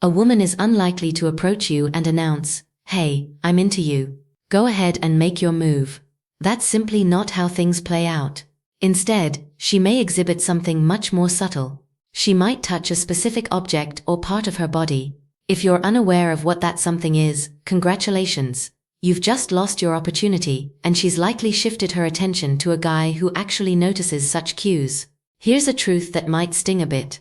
A woman is unlikely to approach you and announce, "Hey, I'm into you. Go ahead and make your move." That's simply not how things play out. Instead, she may exhibit something much more subtle. She might touch a specific object or part of her body. If you're unaware of what that something is, congratulations. You've just lost your opportunity, and she's likely shifted her attention to a guy who actually notices such cues. Here's a truth that might sting a bit.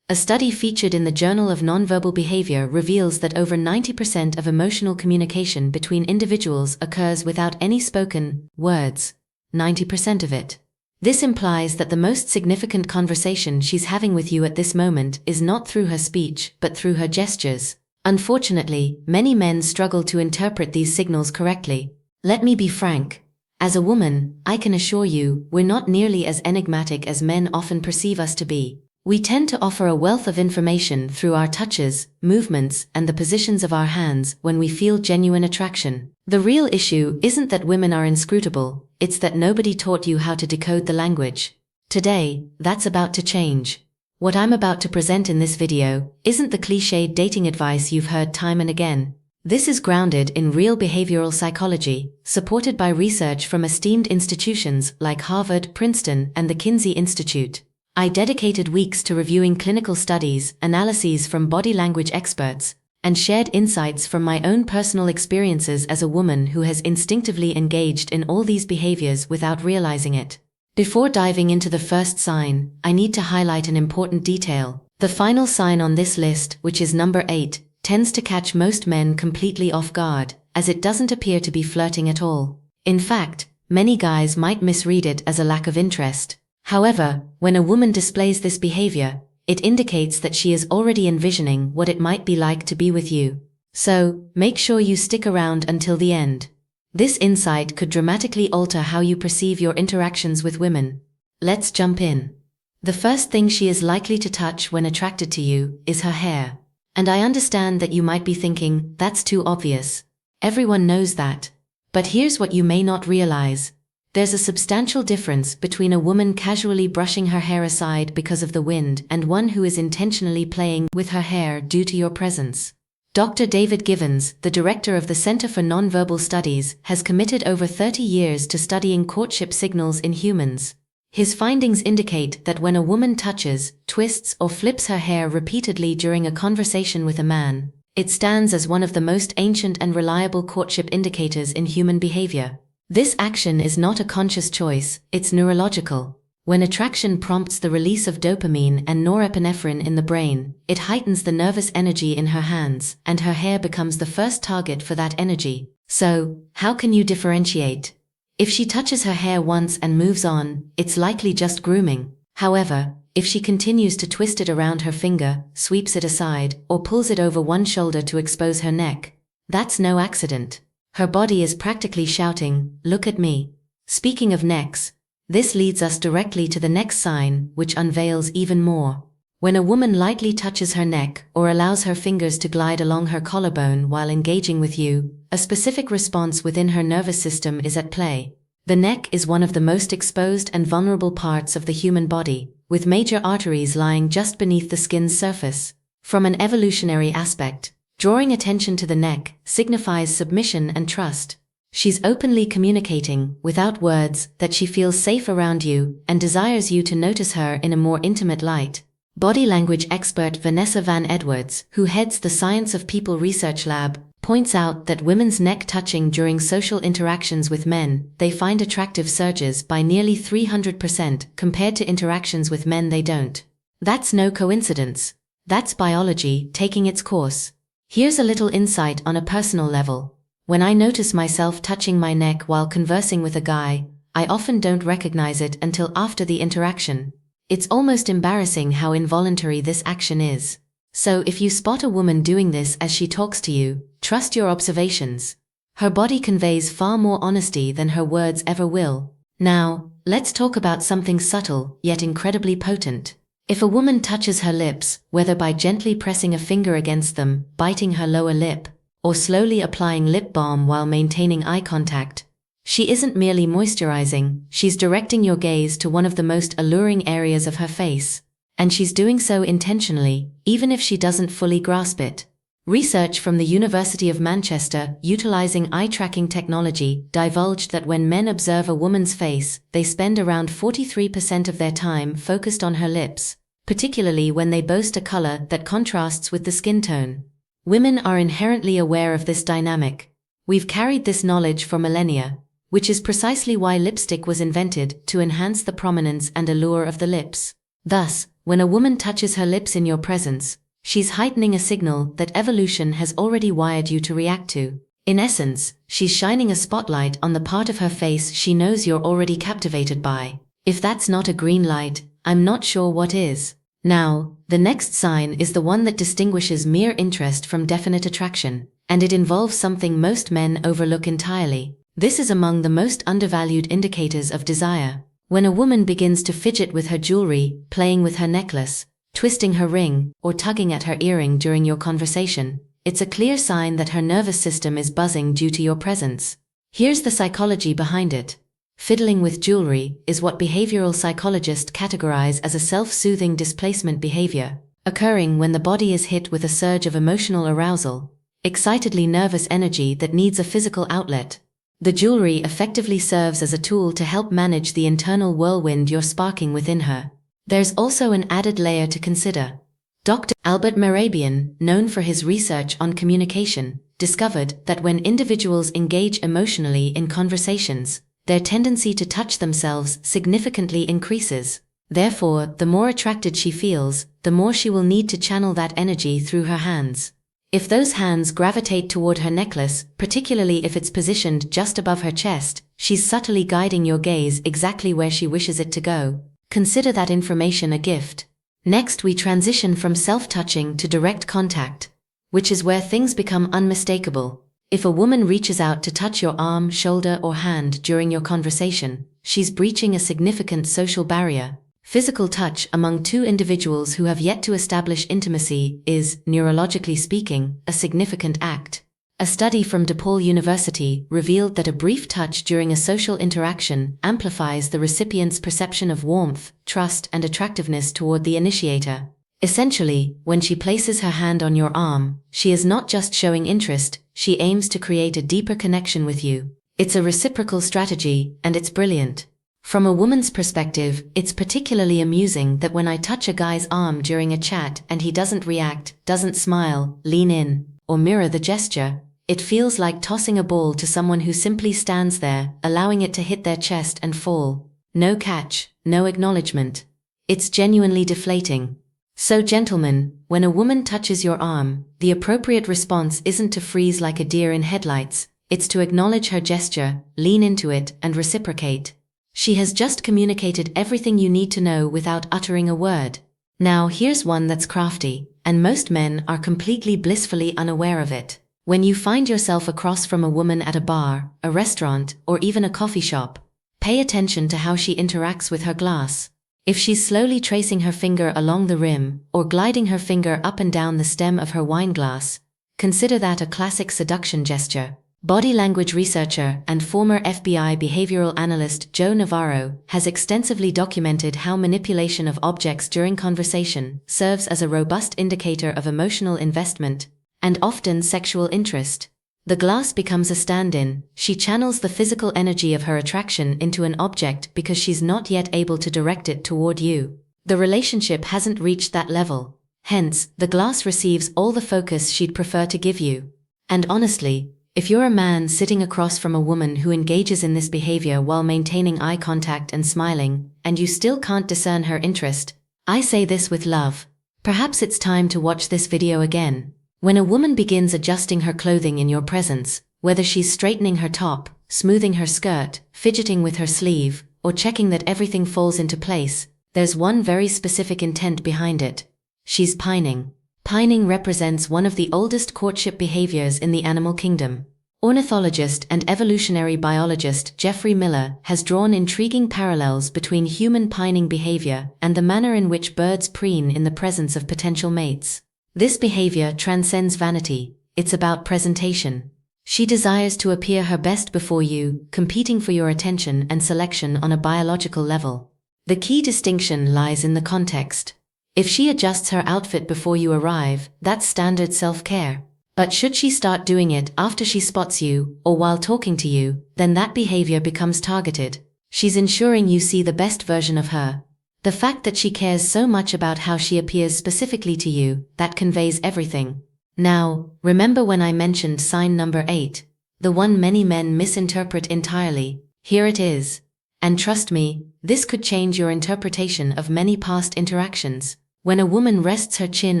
A study featured in the Journal of Nonverbal Behavior reveals that over 90% of emotional communication between individuals occurs without any spoken words. 90% of it. This implies that the most significant conversation she's having with you at this moment is not through her speech, but through her gestures. Unfortunately, many men struggle to interpret these signals correctly. Let me be frank. As a woman, I can assure you, we're not nearly as enigmatic as men often perceive us to be. We tend to offer a wealth of information through our touches, movements, and the positions of our hands when we feel genuine attraction. The real issue isn't that women are inscrutable, it's that nobody taught you how to decode the language. Today, that's about to change. What I'm about to present in this video isn't the cliched dating advice you've heard time and again. This is grounded in real behavioral psychology, supported by research from esteemed institutions like Harvard, Princeton, and the Kinsey Institute. I dedicated weeks to reviewing clinical studies, analyses from body language experts, and shared insights from my own personal experiences as a woman who has instinctively engaged in all these behaviors without realizing it. Before diving into the first sign, I need to highlight an important detail. The final sign on this list, which is number 8, tends to catch most men completely off guard, as it doesn't appear to be flirting at all. In fact, many guys might misread it as a lack of interest. However, when a woman displays this behavior, it indicates that she is already envisioning what it might be like to be with you. So, make sure you stick around until the end. This insight could dramatically alter how you perceive your interactions with women. Let's jump in. The first thing she is likely to touch when attracted to you is her hair. And I understand that you might be thinking, that's too obvious. Everyone knows that. But here's what you may not realize. There's a substantial difference between a woman casually brushing her hair aside because of the wind and one who is intentionally playing with her hair due to your presence. Dr. David Givens, the director of the Center for Nonverbal Studies, has committed over 30 years to studying courtship signals in humans. His findings indicate that when a woman touches, twists, or flips her hair repeatedly during a conversation with a man, it stands as one of the most ancient and reliable courtship indicators in human behavior. This action is not a conscious choice, it's neurological. When attraction prompts the release of dopamine and norepinephrine in the brain, it heightens the nervous energy in her hands, and her hair becomes the first target for that energy. So, how can you differentiate? If she touches her hair once and moves on, it's likely just grooming. However, if she continues to twist it around her finger, sweeps it aside, or pulls it over one shoulder to expose her neck, that's no accident. Her body is practically shouting, "Look at me." Speaking of necks, this leads us directly to the next sign, which unveils even more. When a woman lightly touches her neck or allows her fingers to glide along her collarbone while engaging with you, a specific response within her nervous system is at play. The neck is one of the most exposed and vulnerable parts of the human body, with major arteries lying just beneath the skin's surface. From an evolutionary aspect, drawing attention to the neck signifies submission and trust. She's openly communicating, without words, that she feels safe around you and desires you to notice her in a more intimate light. Body language expert Vanessa Van Edwards, who heads the Science of People Research Lab, points out that women's neck touching during social interactions with men, they find attractive surges by nearly 300% compared to interactions with men they don't. That's no coincidence. That's biology taking its course. Here's a little insight on a personal level. When I notice myself touching my neck while conversing with a guy, I often don't recognize it until after the interaction. It's almost embarrassing how involuntary this action is. So if you spot a woman doing this as she talks to you, trust your observations. Her body conveys far more honesty than her words ever will. Now, let's talk about something subtle, yet incredibly potent. If a woman touches her lips, whether by gently pressing a finger against them, biting her lower lip, or slowly applying lip balm while maintaining eye contact, she isn't merely moisturizing, she's directing your gaze to one of the most alluring areas of her face. And she's doing so intentionally, even if she doesn't fully grasp it. Research from the University of Manchester, utilizing eye-tracking technology, divulged that when men observe a woman's face, they spend around 43% of their time focused on her lips, particularly when they boast a color that contrasts with the skin tone. Women are inherently aware of this dynamic. We've carried this knowledge for millennia, which is precisely why lipstick was invented, to enhance the prominence and allure of the lips. Thus, when a woman touches her lips in your presence, she's heightening a signal that evolution has already wired you to react to. In essence, she's shining a spotlight on the part of her face she knows you're already captivated by. If that's not a green light, I'm not sure what is. Now, the next sign is the one that distinguishes mere interest from definite attraction, and it involves something most men overlook entirely. This is among the most undervalued indicators of desire. When a woman begins to fidget with her jewelry, playing with her necklace, twisting her ring, or tugging at her earring during your conversation, it's a clear sign that her nervous system is buzzing due to your presence. Here's the psychology behind it. Fiddling with jewelry is what behavioral psychologists categorize as a self-soothing displacement behavior, occurring when the body is hit with a surge of emotional arousal, excitedly nervous energy that needs a physical outlet. The jewelry effectively serves as a tool to help manage the internal whirlwind you're sparking within her. There's also an added layer to consider. Dr. Albert Mehrabian, known for his research on communication, discovered that when individuals engage emotionally in conversations, their tendency to touch themselves significantly increases. Therefore, the more attracted she feels, the more she will need to channel that energy through her hands. If those hands gravitate toward her necklace, particularly if it's positioned just above her chest, she's subtly guiding your gaze exactly where she wishes it to go. Consider that information a gift. Next, we transition from self-touching to direct contact, which is where things become unmistakable. If a woman reaches out to touch your arm, shoulder, or hand during your conversation, she's breaching a significant social barrier. Physical touch among two individuals who have yet to establish intimacy is, neurologically speaking, a significant act. A study from DePaul University revealed that a brief touch during a social interaction amplifies the recipient's perception of warmth, trust, and attractiveness toward the initiator. Essentially, when she places her hand on your arm, she is not just showing interest, she aims to create a deeper connection with you. It's a reciprocal strategy, and it's brilliant. From a woman's perspective, it's particularly amusing that when I touch a guy's arm during a chat and he doesn't react, doesn't smile, lean in, or mirror the gesture, it feels like tossing a ball to someone who simply stands there, allowing it to hit their chest and fall. No catch, no acknowledgement. It's genuinely deflating. So gentlemen, when a woman touches your arm, the appropriate response isn't to freeze like a deer in headlights, it's to acknowledge her gesture, lean into it, and reciprocate. She has just communicated everything you need to know without uttering a word. Now here's one that's crafty, and most men are completely blissfully unaware of it. When you find yourself across from a woman at a bar, a restaurant, or even a coffee shop, pay attention to how she interacts with her glass. If she's slowly tracing her finger along the rim, or gliding her finger up and down the stem of her wine glass, consider that a classic seduction gesture. Body language researcher and former FBI behavioral analyst Joe Navarro has extensively documented how manipulation of objects during conversation serves as a robust indicator of emotional investment and often sexual interest. The glass becomes a stand-in. She channels the physical energy of her attraction into an object because she's not yet able to direct it toward you. The relationship hasn't reached that level. Hence, the glass receives all the focus she'd prefer to give you. And honestly, if you're a man sitting across from a woman who engages in this behavior while maintaining eye contact and smiling, and you still can't discern her interest, I say this with love. Perhaps it's time to watch this video again. When a woman begins adjusting her clothing in your presence, whether she's straightening her top, smoothing her skirt, fidgeting with her sleeve, or checking that everything falls into place, there's one very specific intent behind it. She's pining. Pining represents one of the oldest courtship behaviors in the animal kingdom. Ornithologist and evolutionary biologist Geoffrey Miller has drawn intriguing parallels between human pining behavior and the manner in which birds preen in the presence of potential mates. This behavior transcends vanity. It's about presentation. She desires to appear her best before you, competing for your attention and selection on a biological level. The key distinction lies in the context. If she adjusts her outfit before you arrive, that's standard self-care. But should she start doing it after she spots you, or while talking to you, then that behavior becomes targeted. She's ensuring you see the best version of her. The fact that she cares so much about how she appears specifically to you, that conveys everything. Now, remember when I mentioned sign number 8? The one many men misinterpret entirely. Here it is. And trust me, this could change your interpretation of many past interactions. When a woman rests her chin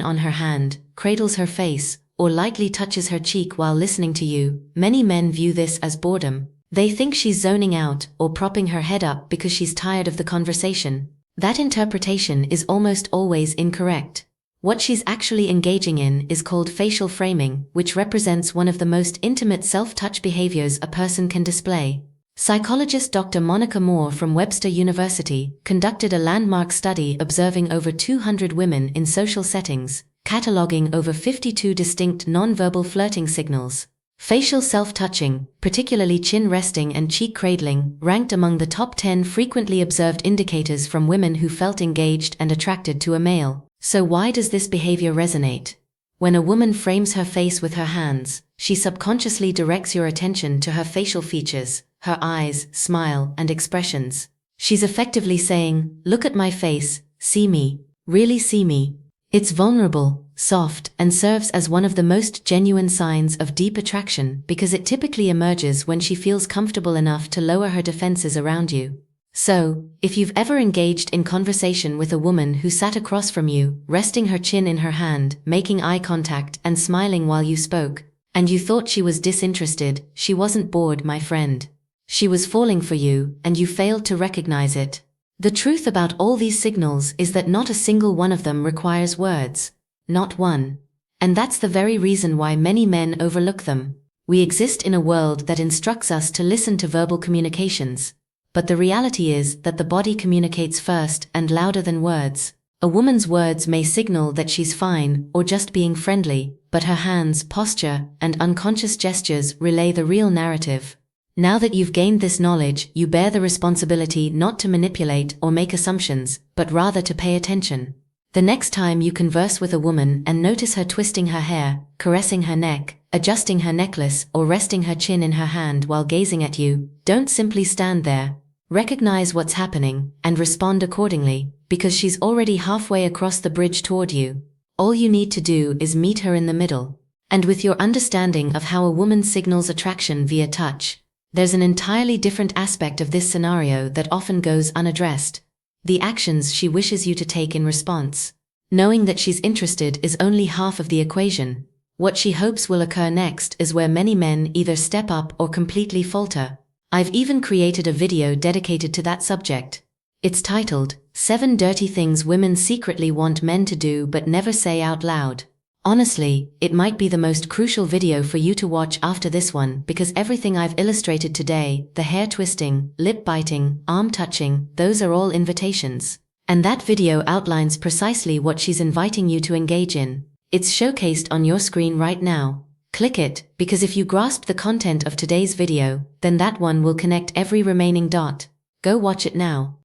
on her hand, cradles her face, or lightly touches her cheek while listening to you, many men view this as boredom. They think she's zoning out or propping her head up because she's tired of the conversation. That interpretation is almost always incorrect. What she's actually engaging in is called facial framing, which represents one of the most intimate self-touch behaviors a person can display. Psychologist Dr. Monica Moore from Webster University conducted a landmark study observing over 200 women in social settings, cataloging over 52 distinct nonverbal flirting signals. Facial self-touching, particularly chin resting and cheek cradling, ranked among the top 10 frequently observed indicators from women who felt engaged and attracted to a male. So why does this behavior resonate? When a woman frames her face with her hands, she subconsciously directs your attention to her facial features, her eyes, smile, and expressions. She's effectively saying, "Look at my face, see me, really see me." It's vulnerable, soft, and serves as one of the most genuine signs of deep attraction because it typically emerges when she feels comfortable enough to lower her defenses around you. So, if you've ever engaged in conversation with a woman who sat across from you, resting her chin in her hand, making eye contact, and smiling while you spoke, and you thought she was disinterested, she wasn't bored, my friend. She was falling for you, and you failed to recognize it. The truth about all these signals is that not a single one of them requires words. Not one. And that's the very reason why many men overlook them. We exist in a world that instructs us to listen to verbal communications. But the reality is that the body communicates first and louder than words. A woman's words may signal that she's fine or just being friendly, but her hands, posture, and unconscious gestures relay the real narrative. Now that you've gained this knowledge, you bear the responsibility not to manipulate or make assumptions, but rather to pay attention. The next time you converse with a woman and notice her twisting her hair, caressing her neck, adjusting her necklace, or resting her chin in her hand while gazing at you, don't simply stand there. Recognize what's happening and respond accordingly, because she's already halfway across the bridge toward you. All you need to do is meet her in the middle. And with your understanding of how a woman signals attraction via touch, there's an entirely different aspect of this scenario that often goes unaddressed. The actions she wishes you to take in response. Knowing that she's interested is only half of the equation. What she hopes will occur next is where many men either step up or completely falter. I've even created a video dedicated to that subject. It's titled, 7 Dirty Things Women Secretly Want Men to Do But Never Say Out Loud. Honestly, it might be the most crucial video for you to watch after this one because everything I've illustrated today, the hair twisting, lip biting, arm touching, those are all invitations. And that video outlines precisely what she's inviting you to engage in. It's showcased on your screen right now. Click it, because if you grasp the content of today's video, then that one will connect every remaining dot. Go watch it now.